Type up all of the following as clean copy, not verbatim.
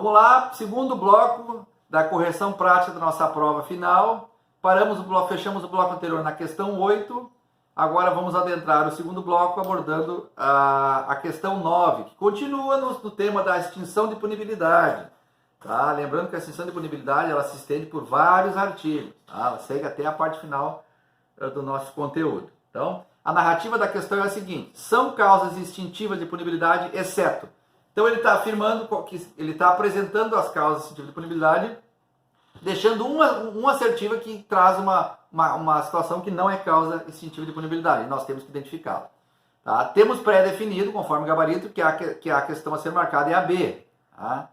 Vamos lá, segundo bloco da correção prática da nossa prova final. Fechamos o bloco anterior na questão 8. Agora vamos adentrar o segundo bloco abordando a questão 9, que continua no tema da extinção de punibilidade. Tá? Lembrando que a extinção de punibilidade ela se estende por vários artigos. Tá? Ela segue até a parte final do nosso conteúdo. Então, a narrativa da questão é a seguinte: são causas extintivas de punibilidade, exceto. Então, ele está afirmando que ele está apresentando as causas extintivas de punibilidade, deixando uma assertiva que traz uma situação que não é causa extintiva de punibilidade. Nós temos que identificá-la. Tá? Temos pré-definido, conforme o gabarito, que a questão a ser marcada é a B. Tá?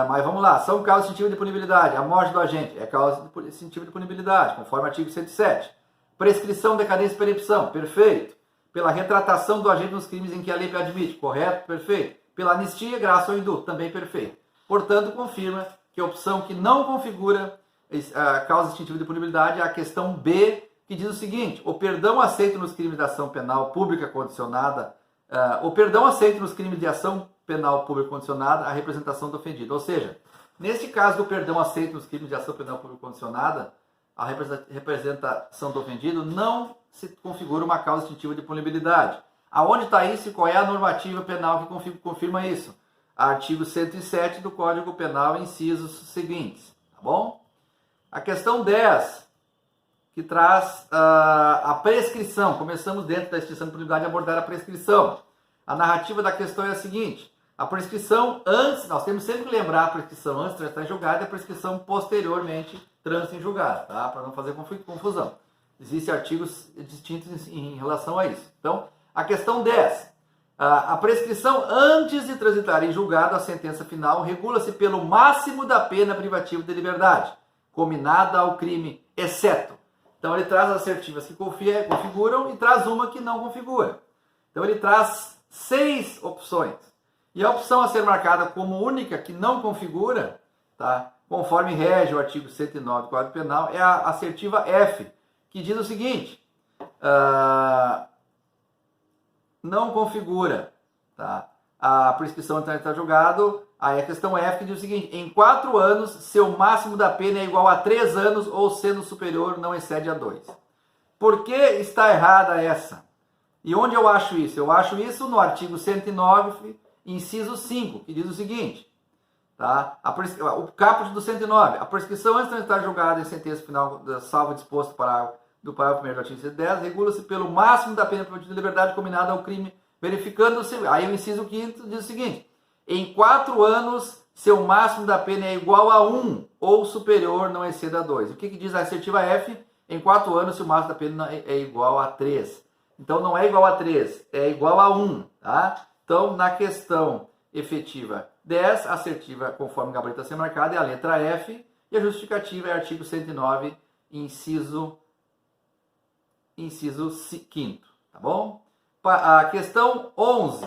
Mas vamos lá. São causas extintivas de punibilidade. A morte do agente é causa extintiva de punibilidade, conforme o artigo 107. Prescrição, decadência e percepção. Perfeito. Pela retratação do agente nos crimes em que a lei admite. Correto? Perfeito. Pela anistia, graça ou indulto. Também perfeito. Portanto, confirma que a opção que não configura a causa extintiva de punibilidade é a questão B, que diz o seguinte: o perdão aceito nos crimes de ação penal pública condicionada, o perdão aceito nos crimes de ação penal pública condicionada à representação do ofendido. Ou seja, neste caso do perdão aceito nos crimes de ação penal pública condicionada à representação do ofendido, não se configura uma causa extintiva de punibilidade. Aonde está isso e qual é a normativa penal que confirma isso? Artigo 107 do Código Penal, incisos seguintes, tá bom? A questão 10, que traz a prescrição. Começamos dentro da extinção de punibilidade a abordar a prescrição. A narrativa da questão é a seguinte: a prescrição antes, nós temos sempre que lembrar a prescrição antes de estar em julgado e a prescrição posteriormente trânsito em julgado, tá? Para não fazer confusão. Existem artigos distintos em relação a isso. Então, a questão 10. A prescrição antes de transitar em julgado a sentença final regula-se pelo máximo da pena privativa de liberdade, combinada ao crime, exceto. Então ele traz assertivas que configuram e traz uma que não configura. Então ele traz 6 opções. E a opção a ser marcada como única que não configura, tá? Conforme rege o artigo 109 do Código Penal, é a assertiva F, que diz o seguinte: não configura, tá? A prescrição antes de estar julgado. Aí a questão F que diz o seguinte: em 4 anos, seu máximo da pena é igual a 3 anos ou sendo superior não excede a 2. Por que está errada essa? E onde eu acho isso? Eu acho isso no artigo 109, inciso 5, que diz o seguinte, tá? O caput do 109, a prescrição antes de estar julgada em sentença final, salvo disposto do parágrafo 1º do artigo 110, regula-se pelo máximo da pena privativa de liberdade combinada ao crime, verificando-se. Aí o inciso 5º diz o seguinte: em 4 anos, seu máximo da pena é igual a 1 ou superior não exceda a 2. O que diz a assertiva F? Em 4 anos, seu máximo da pena é igual a 3. Então não é igual a 3, é igual a 1. Tá? Então, na questão efetiva 10, a assertiva, conforme o gabarito a ser marcado, é a letra F, e a justificativa é artigo 109, inciso 5º, tá bom? A questão 11.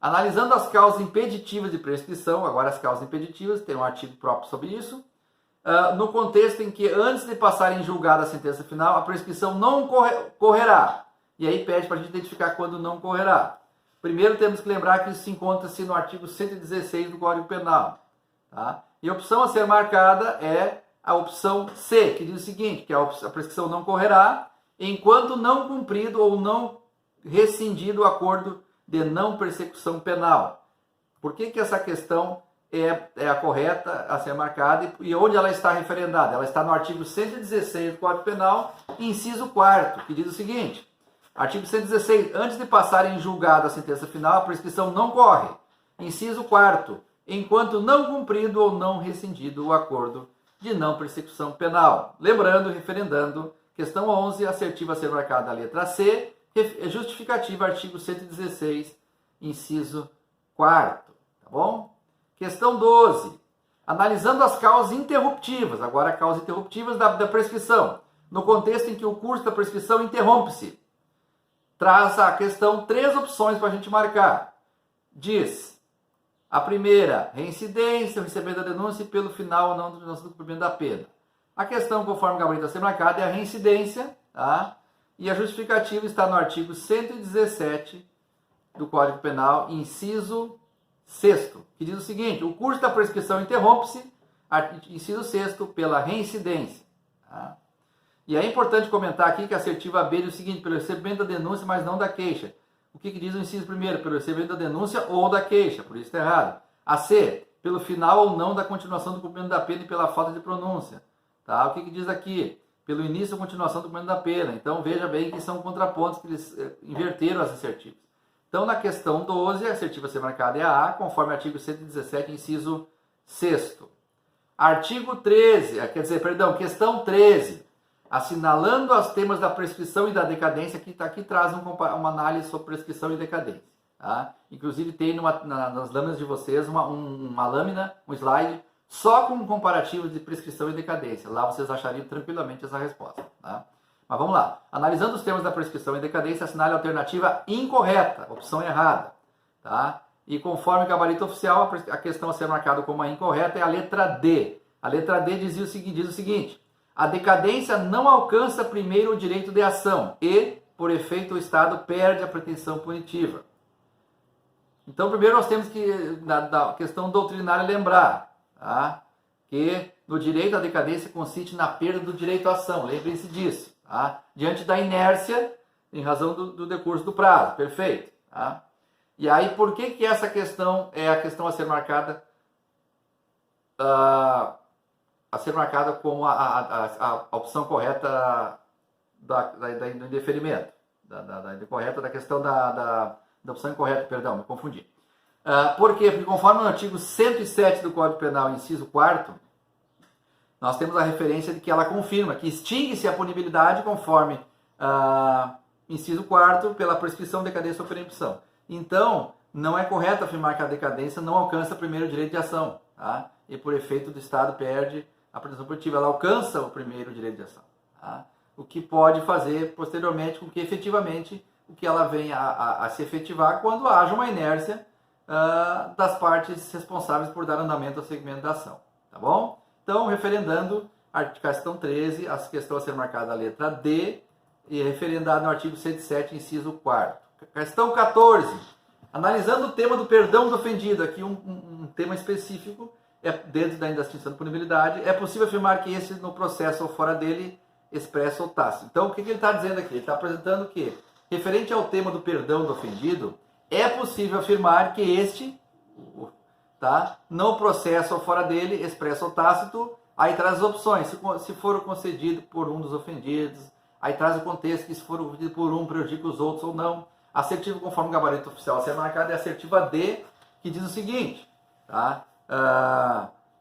Analisando as causas impeditivas de prescrição, agora as causas impeditivas, tem um artigo próprio sobre isso, no contexto em que antes de passar em julgado a sentença final, a prescrição não correrá. E aí pede para a gente identificar quando não correrá. Primeiro temos que lembrar que isso se encontra-se no artigo 116 do Código Penal. Tá? E a opção a ser marcada é a opção C, que diz o seguinte, que a prescrição não correrá enquanto não cumprido ou não rescindido o acordo de não persecução penal. Por que essa questão é a correta a ser marcada e onde ela está referendada? Ela está no artigo 116 do Código Penal, inciso 4º, que diz o seguinte: artigo 116, antes de passar em julgado a sentença final, a prescrição não corre. Inciso 4º, enquanto não cumprido ou não rescindido o acordo de não persecução penal. Lembrando, referendando, questão 11, assertiva a ser marcada a letra C, justificativa, artigo 116, inciso 4º, tá bom? Questão 12, analisando as causas interruptivas, agora causas interruptivas da prescrição, no contexto em que o curso da prescrição interrompe-se. Traz a questão 3 opções para a gente marcar. Diz: a primeira, reincidência, recebendo a denúncia e pelo final ou não do cumprimento da pena. A questão, conforme o gabarito a ser marcado, é a reincidência, tá? E a justificativa está no artigo 117 do Código Penal, inciso 6º, que diz o seguinte: o curso da prescrição interrompe-se, inciso 6º, pela reincidência. Tá? E é importante comentar aqui que a assertiva B diz o seguinte: pelo recebimento da denúncia, mas não da queixa. O que diz o inciso 1º? Pelo recebimento da denúncia ou da queixa, por isso está errado. A C, pelo final ou não da continuação do cumprimento da pena e pela falta de pronúncia. Tá? O que diz aqui? Pelo início ou continuação do cumprimento da pena. Então veja bem que são contrapontos que eles inverteram as assertivas. Então na questão 12, a assertiva a ser marcada é a A, conforme artigo 117, inciso 6º. Artigo 13, questão 13. Assinalando os temas da prescrição e da decadência, aqui traz uma análise sobre prescrição e decadência. Tá? Inclusive tem nas lâminas de vocês uma lâmina, um slide, só com comparativos de prescrição e decadência. Lá vocês achariam tranquilamente essa resposta. Tá? Mas vamos lá. Analisando os temas da prescrição e decadência, assinale a alternativa incorreta, opção errada. Tá? E conforme o gabarito oficial, a questão a ser marcada como a incorreta é a letra D. A letra D diz o seguinte: a decadência não alcança primeiro o direito de ação e, por efeito, o Estado perde a pretensão punitiva. Então, primeiro nós temos que, da questão doutrinária, lembrar, tá? Que no direito à decadência consiste na perda do direito à ação. Lembrem-se disso. Tá? Diante da inércia, em razão do decurso do prazo. Perfeito. Tá? E aí, por que essa questão é a questão a ser marcada como a opção correta do indeferimento? Correta da questão da opção incorreta, perdão, me confundi. Por quê? Porque conforme o artigo 107 do Código Penal, inciso 4º, nós temos a referência de que ela confirma que extingue-se a punibilidade conforme inciso 4º pela prescrição, decadência ou perempção. Então, não é correto afirmar que a decadência não alcança primeiro o direito de ação, tá? E por efeito do Estado perde a pretensão punitiva, ela alcança o primeiro direito de ação. Tá? O que pode fazer posteriormente com que efetivamente o que ela venha a se efetivar quando haja uma inércia das partes responsáveis por dar andamento ao segmento da ação. Tá bom? Então, referendando a questão 13, a questão a ser marcada a letra D, e referendado no artigo 107, inciso 4º. Questão 14. Analisando o tema do perdão do ofendido, aqui um tema específico, dentro da extinção de punibilidade, é possível afirmar que esse, no processo ou fora dele, expressa ou tácito. Então, o que ele está dizendo aqui? Ele está apresentando que, referente ao tema do perdão do ofendido, é possível afirmar que este, tá, no processo ou fora dele, expressa ou tácito. Aí traz as opções, se for concedido por um dos ofendidos, aí traz o contexto que se for concedido por um, prejudica os outros ou não. Assertiva conforme o gabarito oficial a ser marcado é a assertiva D, que diz o seguinte, tá?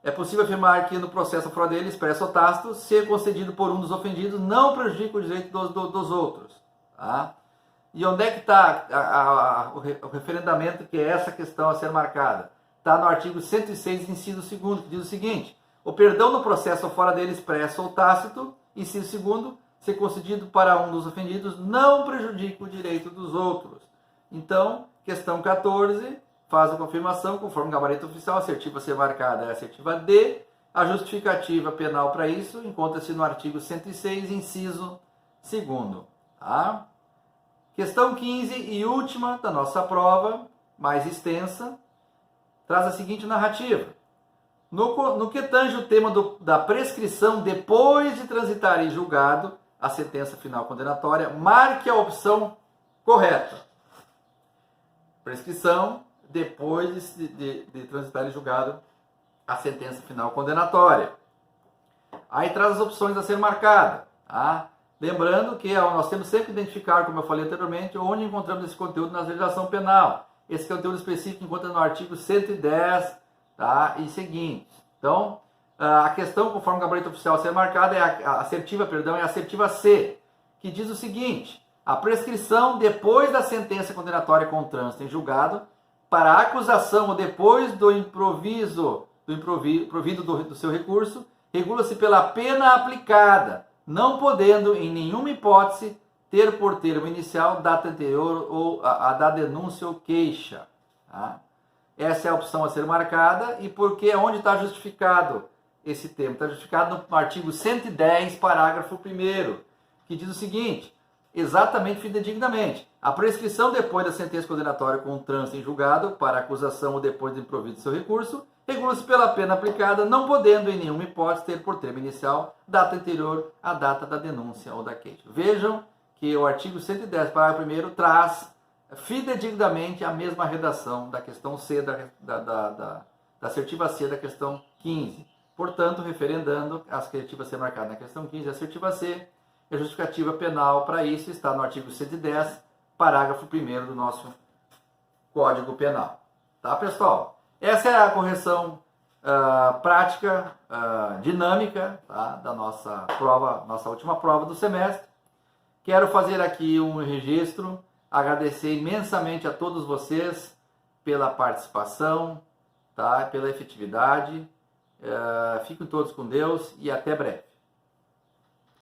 É possível afirmar que no processo ou fora dele, expresso ou tácito, ser concedido por um dos ofendidos não prejudica o direito dos outros. Tá? E onde é que está o referendamento, que é essa questão a ser marcada? Está no artigo 106, inciso 2º, que diz o seguinte: o perdão no processo ou fora dele, expresso ou tácito, inciso 2º, ser concedido para um dos ofendidos não prejudica o direito dos outros. Então, questão 14, faz a confirmação, conforme o gabarito oficial, a assertiva a ser marcada é a assertiva D. A justificativa penal para isso encontra-se no artigo 106, inciso 2º. Tá? Questão 15 e última da nossa prova, mais extensa, traz a seguinte narrativa. No que tange o tema da prescrição depois de transitar em julgado a sentença final condenatória, marque a opção correta. Prescrição depois de transitar em julgado a sentença final condenatória. Aí traz as opções a ser marcadas. Tá? Lembrando que nós temos sempre que identificar, como eu falei anteriormente, onde encontramos esse conteúdo na legislação penal. Esse conteúdo específico encontra no artigo 110, tá? E seguintes. Então, a questão, conforme o gabarito oficial a ser marcada, é a assertiva C, que diz o seguinte: a prescrição depois da sentença condenatória com trânsito em julgado, para a acusação ou depois do provido do seu recurso, regula-se pela pena aplicada, não podendo, em nenhuma hipótese, ter por termo inicial data anterior ou a da denúncia ou queixa. Tá? Essa é a opção a ser marcada. E porque onde está justificado esse termo? Está justificado no artigo 110, parágrafo 1º, que diz o seguinte: exatamente fidedignamente. A prescrição depois da sentença condenatória com o trânsito em julgado para acusação ou depois do improviso de seu recurso, regula-se pela pena aplicada, não podendo em nenhuma hipótese ter por termo inicial data anterior à data da denúncia ou da queixa. Vejam que o artigo 110, parágrafo 1º, traz fidedignamente a mesma redação da questão C, da assertiva C da questão 15. Portanto, referendando a assertiva C marcada na questão 15, a assertiva C, a justificativa penal para isso está no artigo 110, parágrafo 1º do nosso Código Penal. Tá, pessoal? Essa é a correção prática, dinâmica, tá, da nossa prova, nossa última prova do semestre. Quero fazer aqui um registro, agradecer imensamente a todos vocês pela participação, tá, pela efetividade. Fiquem todos com Deus e até breve.